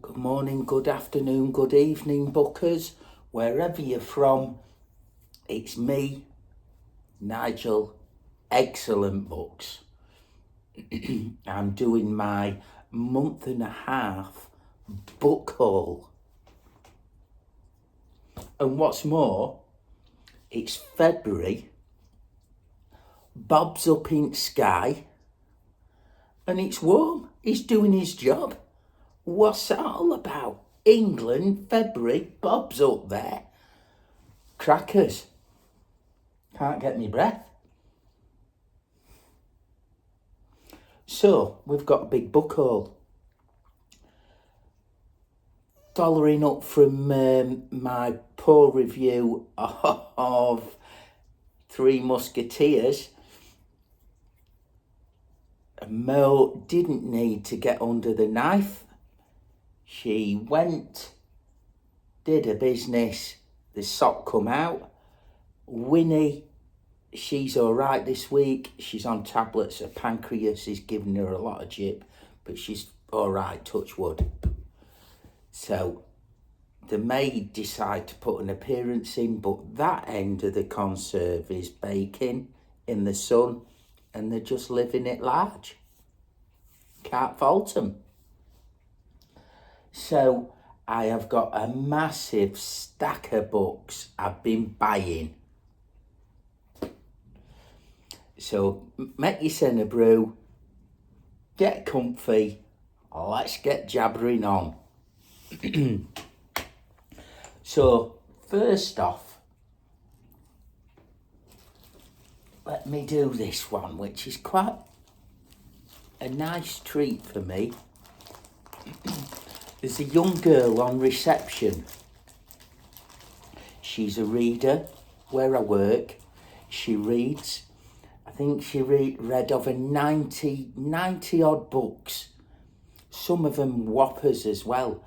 Good morning, good afternoon, good evening, bookers. Wherever you're from, it's me, Nigel, Excellent Books. I'm doing my month and a half book haul. And what's more, it's February, Bob's up in sky, and it's warm. He's doing his job. What's that all about? England, February, Bob's up there. Crackers. Can't get me breath. So, we've got a big book haul. Following up from my poor review of Three Musketeers, Mo didn't need to get under the knife. She went, did her business, the sock come out. Winnie, she's all right this week. She's on tablets. Her pancreas is giving her a lot of jip, but she's all right, touch wood. So the maid decided to put an appearance in, but that end of the conserve is baking in the sun, and they're just living it large. Can't fault them. So I have got a massive stack of books I've been buying. So make yourself a brew, get comfy, let's get jabbering on. So first off, let me do this one, which is quite a nice treat for me. There's a young girl on reception. She's a reader where I work. She reads. I think she read over 90 odd books. Some of them whoppers as well.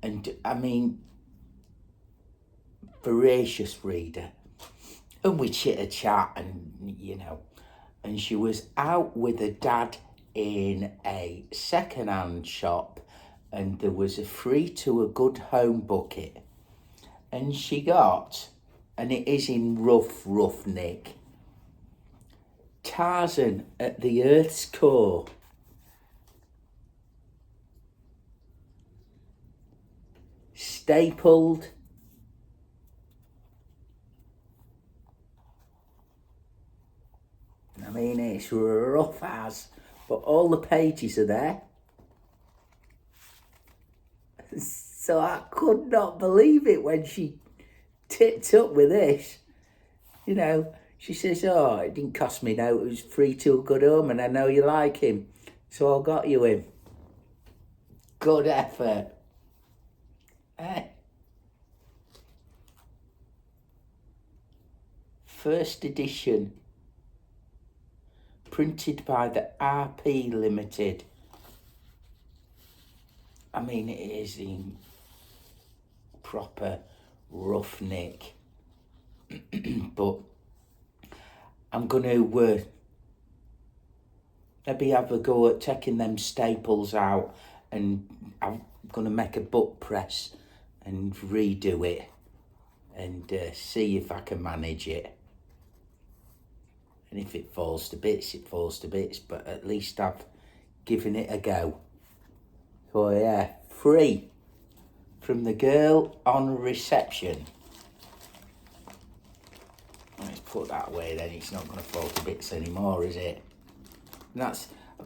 And I mean, voracious reader. And we chat and, and she was out with her dad in a second-hand shop, and there was a free to a good home bucket, and she got, and it is in rough nick, Tarzan at the Earth's Core. Stapled. I mean, it's rough as, but all the pages are there. So I could not believe it when she tipped up with this. She says, oh, it didn't cost me no, it was free to a good home, and I know you like him, so I got you him. Good effort. First edition. Printed by the RP Limited. I mean, it is in proper roughneck. But I'm going to maybe have a go at taking them staples out, and I'm going to make a book press and redo it and see if I can manage it. And if it falls to bits, it falls to bits, but at least I've given it a go. So yeah, free from the girl on reception. Let's put that away then, it's not going to fall to bits anymore, is it? And I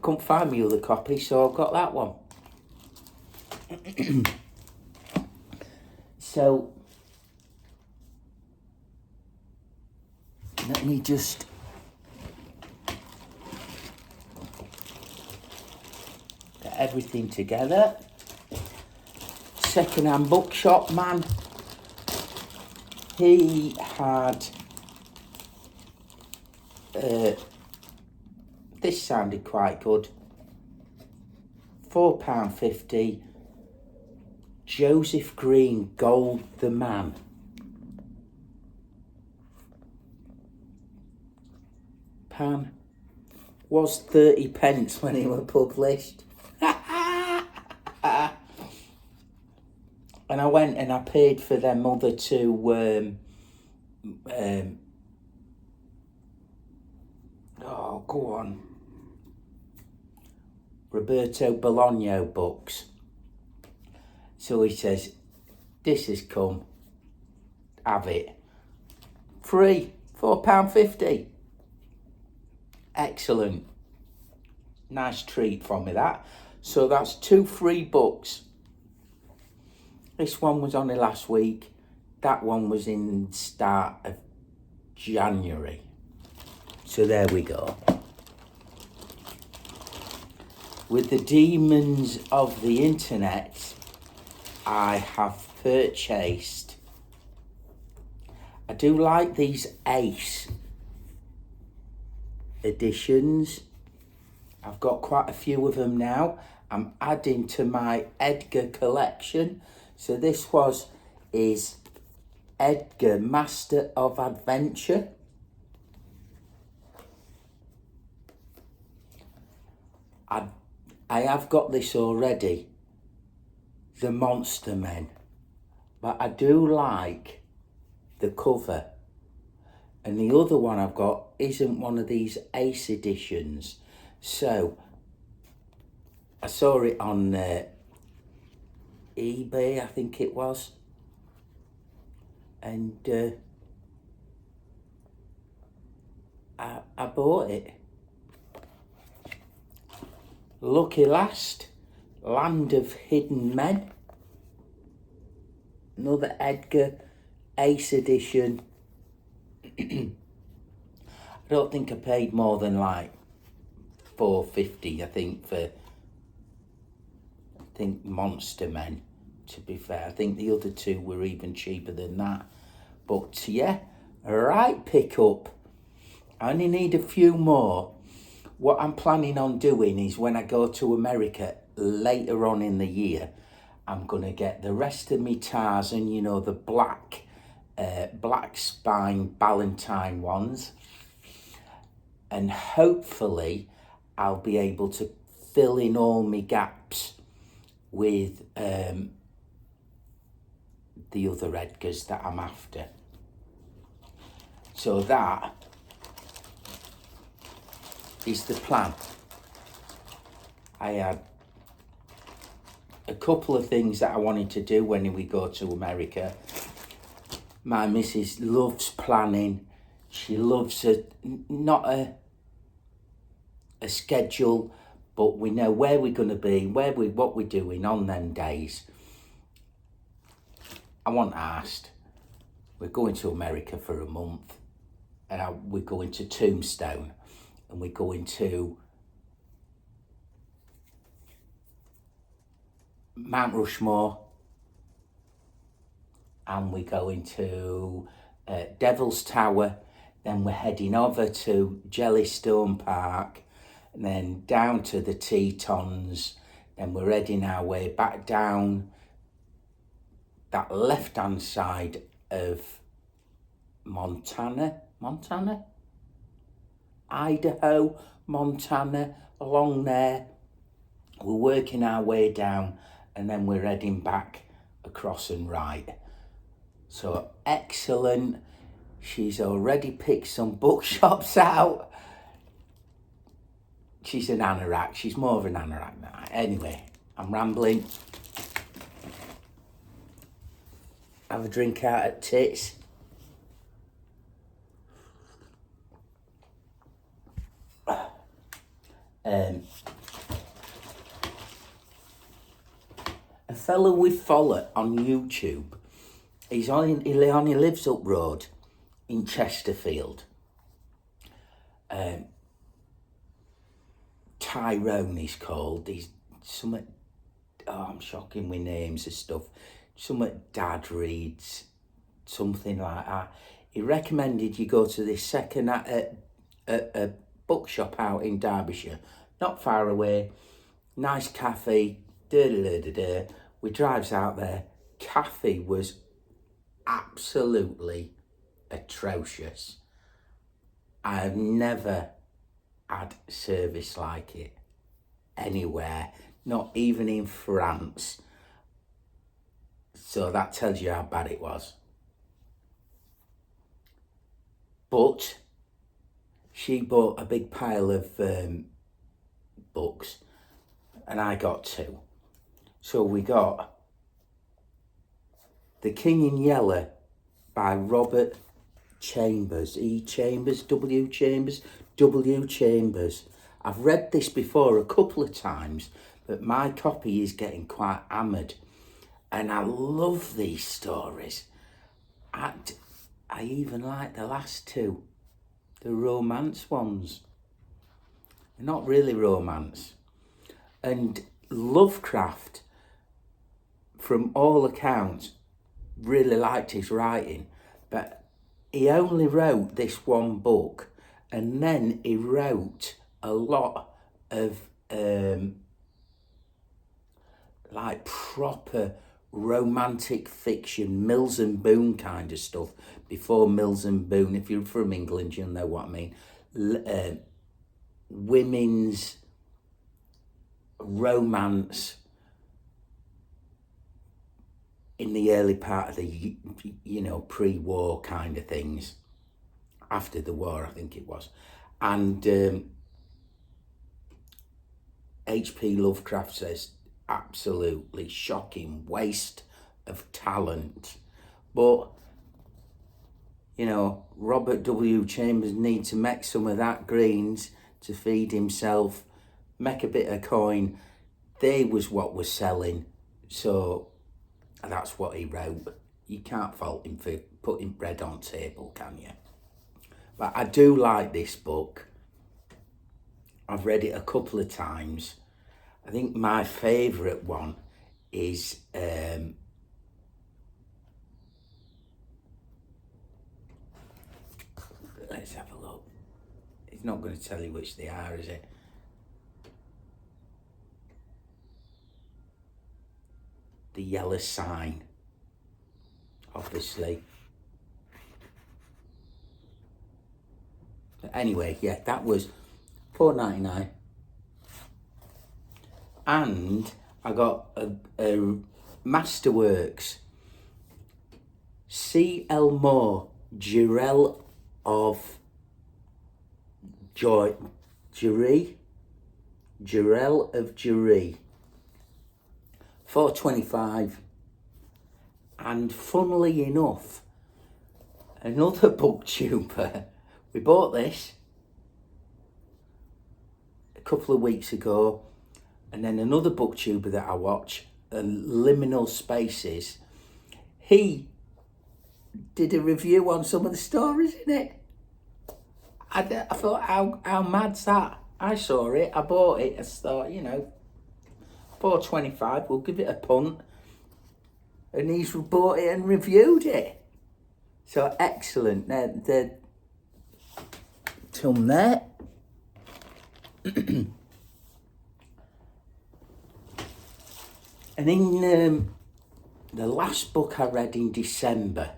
couldn't find my other copy, so I've got that one. So, let me just get everything together. Second-hand bookshop man. He had this sounded quite good. £4.50. Joseph Green, Gold the Man. Pan was 30 pence when it was published. And I went and I paid for them other two, go on, Roberto Bolaño books. So he says, this has come, have it. Free, £4.50. Excellent. Nice treat for me, that. So that's 2 free books. This one was only last week. That one was in the start of January. So there we go. With the demons of the internet, I have purchased. I do like these Ace editions. I've got quite a few of them now. I'm adding to my Edgar collection. So this is Edgar, Master of Adventure. I have got this already, the Monster Men, but I do like the cover. And the other one I've got isn't one of these Ace editions. So I saw it on eBay, I think it was. And I bought it. Lucky Last, Land of Hidden Men. Another Edgar Ace edition. I don't think I paid more than like $4.50, I think, for Monster Men, to be fair. I think the other two were even cheaper than that. But yeah, right pickup. I only need a few more. What I'm planning on doing is when I go to America later on in the year, I'm going to get the rest of me Tarzan, you know, the black spine Ballantine ones. And hopefully I'll be able to fill in all my gaps with the other Edgars that I'm after. So that is the plan. I had a couple of things that I wanted to do when we go to America. My missus loves planning. She loves not a schedule, but we know where we're going to be, what we're doing on them days. I want asked, we're going to America for a month, and we're going to Tombstone, and we're going to Mount Rushmore, and we're going to Devil's Tower. Then we're heading over to Jellystone Park, and then down to the Tetons. Then we're heading our way back down that left-hand side of Idaho, Montana, along there. We're working our way down, and then we're heading back across and right. So excellent. She's already picked some bookshops out. She's an anorak. She's more of an anorak than I. Anyway, I'm rambling. Have a drink out at Tits. A fellow we follow on YouTube, he only lives up road in Chesterfield. Tyrone he's called. He's something, I'm shocking with names and stuff. Something Dad reads, something like that. He recommended you go to this second a bookshop out in Derbyshire, not far away. Nice cafe. We drives out there. Cafe was absolutely atrocious. I have never had service like it anywhere, not even in France. So that tells you how bad it was. But she bought a big pile of books and I got 2. So we got The King in Yellow by Robert Chambers. W. Chambers. I've read this before a couple of times, but my copy is getting quite hammered. And I love these stories. I even like the last 2, the romance ones. They're not really romance. And Lovecraft, from all accounts, really liked his writing, but he only wrote this one book, and then he wrote a lot of like proper romantic fiction, Mills and Boon kind of stuff, before Mills and Boon. If you're from England, you'll know what I mean. Women's romance in the early part of the, pre-war kind of things. After the war, I think it was. And H.P. Lovecraft says, absolutely shocking waste of talent. But, Robert W. Chambers needs to make some of that greens to feed himself, make a bit of coin. They was what was selling. So that's what he wrote. You can't fault him for putting bread on table, can you? But I do like this book. I've read it a couple of times. I think my favourite one is let's have a look. It's not going to tell you which they are, is it? The Yellow Sign, obviously. But anyway, yeah, that was $4.99. And I got a Masterworks C. L. Moore, Jirel of Juri, Jirel of Juri, $4.25. And funnily enough, another booktuber, we bought this a couple of weeks ago, and then another booktuber that I watch, Liminal Spaces, he did a review on some of the stories in it. I thought, how mad's that? I saw it, I bought it, I thought, $4.25, we'll give it a punt. And he's bought it and reviewed it. So excellent. They're till there. And in the last book I read in December,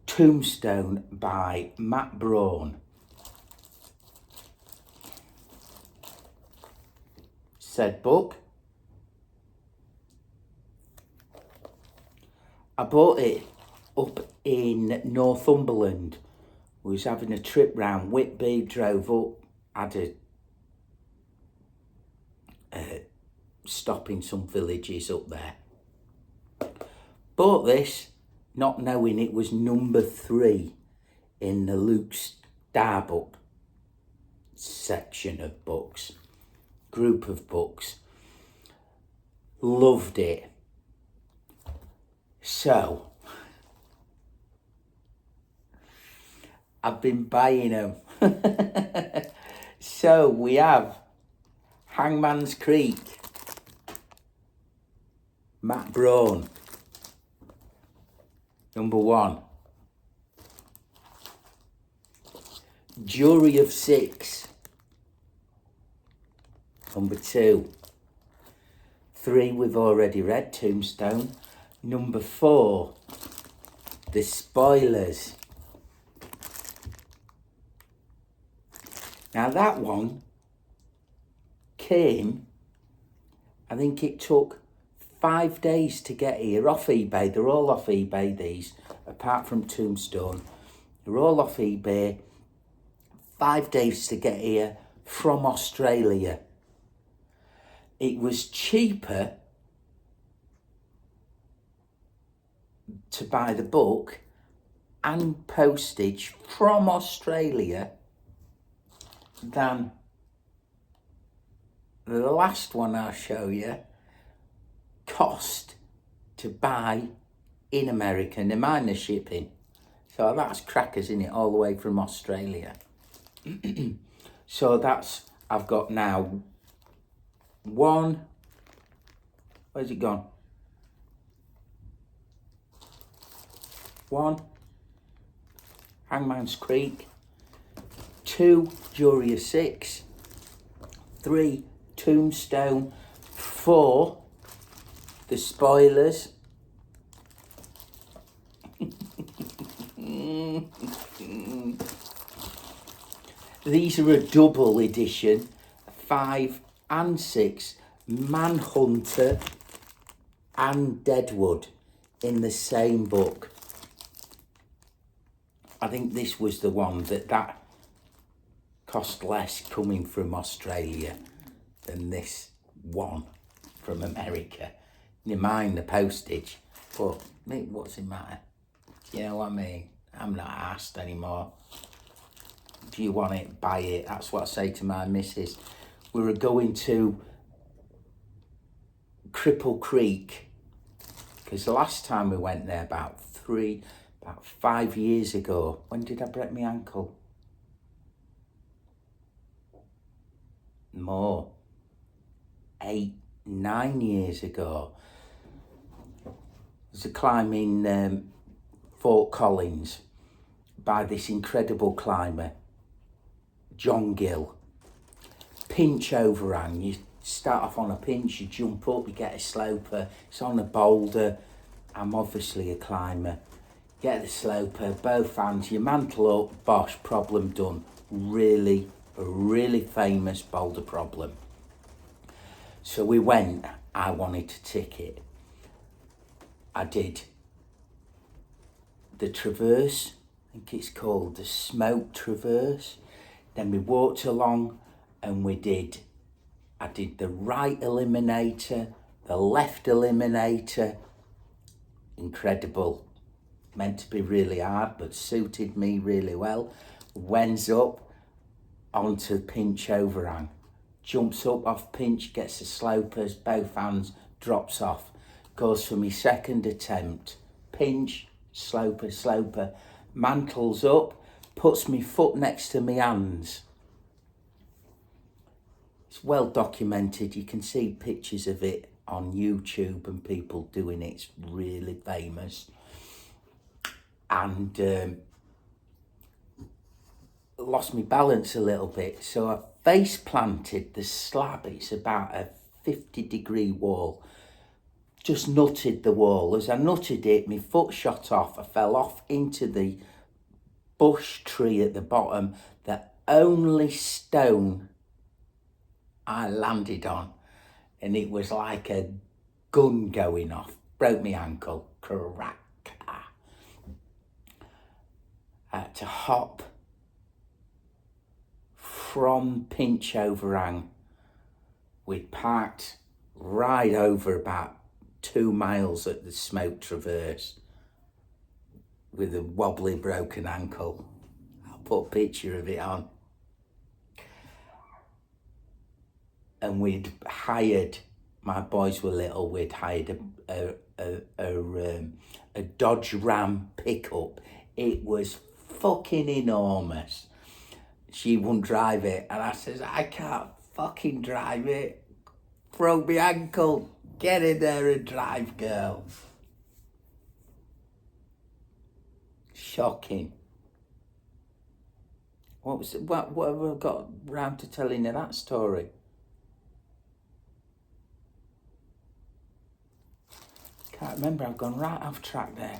Tombstone by Matt Braun. Said book. I bought it up in Northumberland. We was having a trip round Whitby, drove up, had a stop in some villages up there. Bought this, not knowing it was number 3 in the Luke Starbuck section of books, group of books. Loved it. So, I've been buying them. So, we have Hangman's Creek, Matt Braun, number 1. Jury of 6, number 2. 3 we've already read, Tombstone. Number 4, The Spoilers. Now that one came, I think it took 5 days to get here off eBay. They're all off eBay, these, apart from Tombstone. They're all off eBay. 5 days to get here from Australia. It was cheaper to buy the book and postage from Australia than the last one I'll show you cost to buy in America. They mind the shipping. So that's crackers, in it, all the way from Australia. So that's, I've got now one, where's it gone? One, Hangman's Creek. 2, Jury of 6. 3, Tombstone. 4, The Spoilers. These are a double edition. 5 and 6, Manhunter and Deadwood in the same book. I think this was the one that cost less coming from Australia than this one from America. You mind the postage, but what's it matter? You know what I mean? I'm not asked anymore. If you want it, buy it. That's what I say to my missus. We were going to Cripple Creek, because the last time we went there about 5 years ago. When did I break my ankle? More. 8, 9 years ago. There's a climb in Fort Collins by this incredible climber, John Gill. Pinch overhang. You start off on a pinch, you jump up, you get a sloper. It's on a boulder. I'm obviously a climber. Get the sloper, both hands, you mantle up, bosh, problem done. Really, a really famous boulder problem. So we went. I wanted a ticket. I did the Traverse, I think it's called the Smoke Traverse. Then we walked along and I did the right eliminator, the left eliminator. Incredible. Meant to be really hard, but suited me really well. Wends up onto pinch overhang. Jumps up off pinch, gets the slopers, both hands, drops off. Goes for my second attempt. Pinch, sloper, sloper. Mantles up, puts my foot next to my hands. It's well documented. You can see pictures of it on YouTube and people doing it. It's really famous. And lost my balance a little bit, so I face planted the slab. It's about a 50-degree wall. Just nutted the wall. As I nutted it, my foot shot off. I fell off into the bush tree at the bottom. The only stone I landed on, and it was like a gun going off. Broke my ankle. Crack. I had to hop from pinch overhang. We'd parked right over about 2 miles at the Smoke Traverse with a wobbly broken ankle. I'll put a picture of it on. And we'd hired, my boys were little, we'd hired a Dodge Ram pickup. It was fucking enormous. She wouldn't drive it, and I says, I can't fucking drive it. Broke my ankle. Get in there and drive, girl. Shocking. What have I got round to telling you that story? Can't remember. I've gone right off track there.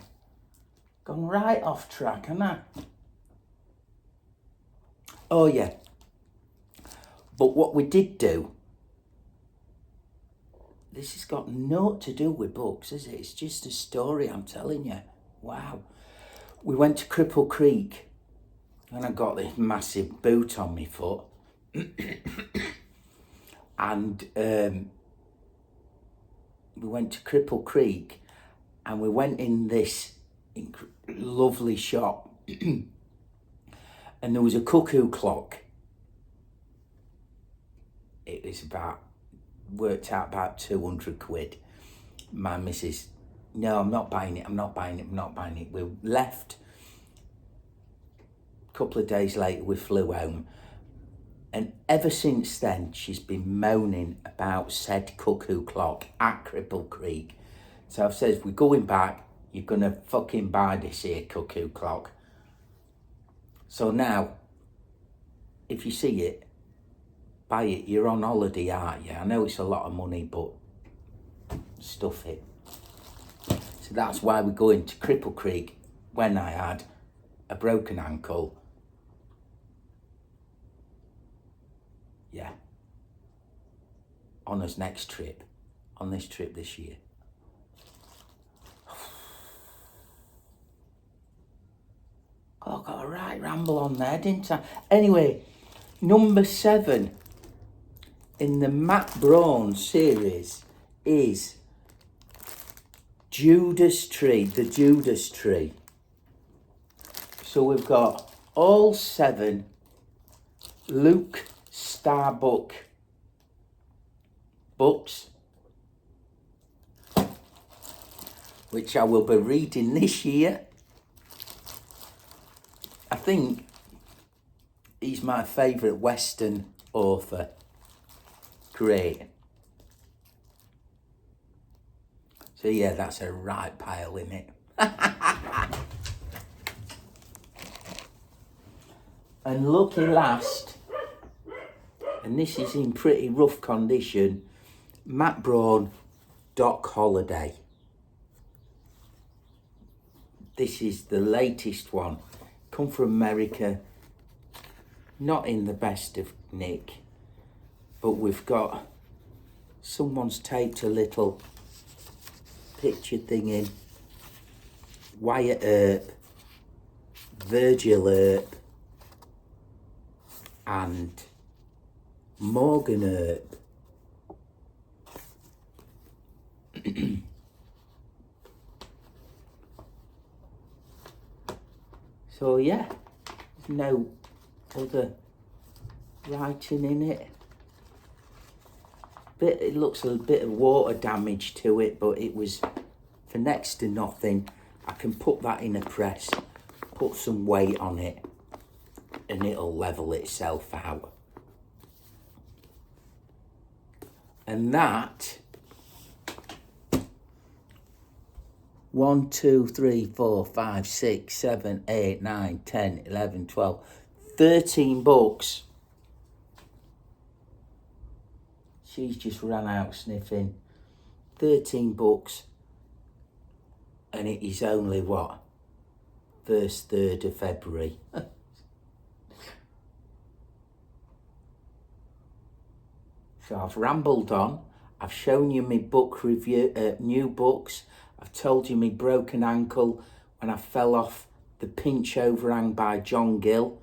Gone right off track, haven't I? Oh yeah. But what we did do, this has got naught to do with books, is it? It's just a story, I'm telling you. Wow. We went to Cripple Creek and I got this massive boot on my foot. And we went to Cripple Creek and we went in this lovely shop and there was a cuckoo clock. It was worked out about 200 quid. My missus, no, I'm not buying it. We left. A couple of days later, we flew home. And ever since then, she's been moaning about said cuckoo clock at Cripple Creek. So I've said, if we're going back, you're going to fucking buy this here cuckoo clock. So now, if you see it, buy it. You're on holiday, aren't you? I know it's a lot of money, but stuff it. So that's why we're going to Cripple Creek when I had a broken ankle. Yeah. On this trip this year. Oh, I got a right ramble on there, didn't I? Anyway, number 7 in the Matt Braun series is Judas Tree, the Judas Tree. So we've got all 7 Luke Starbuck books, which I will be reading this year. I think he's my favourite Western author. Great. So yeah, that's a right pile, isn't it? And lucky last, and this is in pretty rough condition, Matt Braun, Doc Holliday. This is the latest one. Come from America, not in the best of nick, but we've got, someone's taped a little picture thing in. Wyatt Earp, Virgil Earp, and Morgan Earp. So yeah, there's no other writing in it. It looks a bit of water damage to it, but it was for next to nothing. I can put that in a press, put some weight on it, and it'll level itself out. And that 1, 2, 3, 4, 5, 6, 7, 8, 9, 10, 11, 12, 13 books. She's just ran out sniffing. 13 books. And it is only what? First 3rd of February. So I've rambled on. I've shown you my book review, new books. I've told you my broken ankle when I fell off the pinch overhang by John Gill.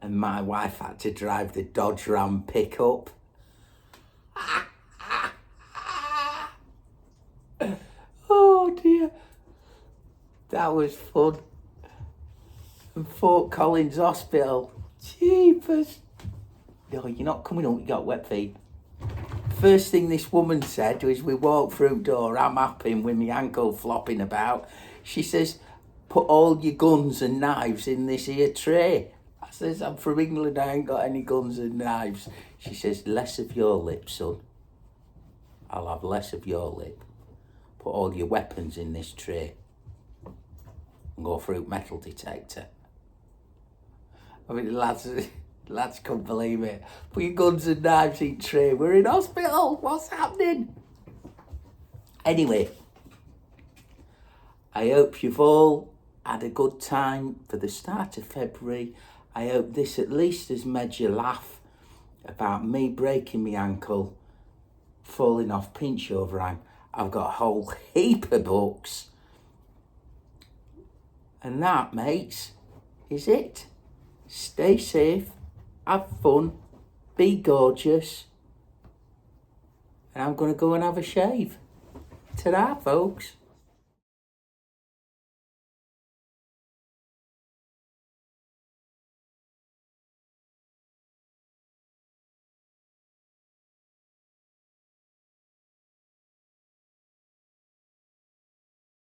And my wife had to drive the Dodge Ram pickup. Oh dear. That was fun. And Fort Collins Hospital. Jeepers. No, you're not coming up, you got wet feet. First thing this woman said was, we walked through door, I'm happy with my ankle flopping about. She says, put all your guns and knives in this here tray. I says, I'm from England, I ain't got any guns and knives. She says, less of your lip, son. I'll have less of your lip. Put all your weapons in this tray. And go through metal detector. I mean, lads couldn't believe it. Put your guns and knives in tray. We're in hospital. What's happening? Anyway, I hope you've all had a good time for the start of February. I hope this at least has made you laugh about me breaking my ankle, falling off pinch overhang. I've got a whole heap of books. And that, mates, is it. Stay safe, have fun, be gorgeous. And I'm going to go and have a shave. Ta-ra, folks.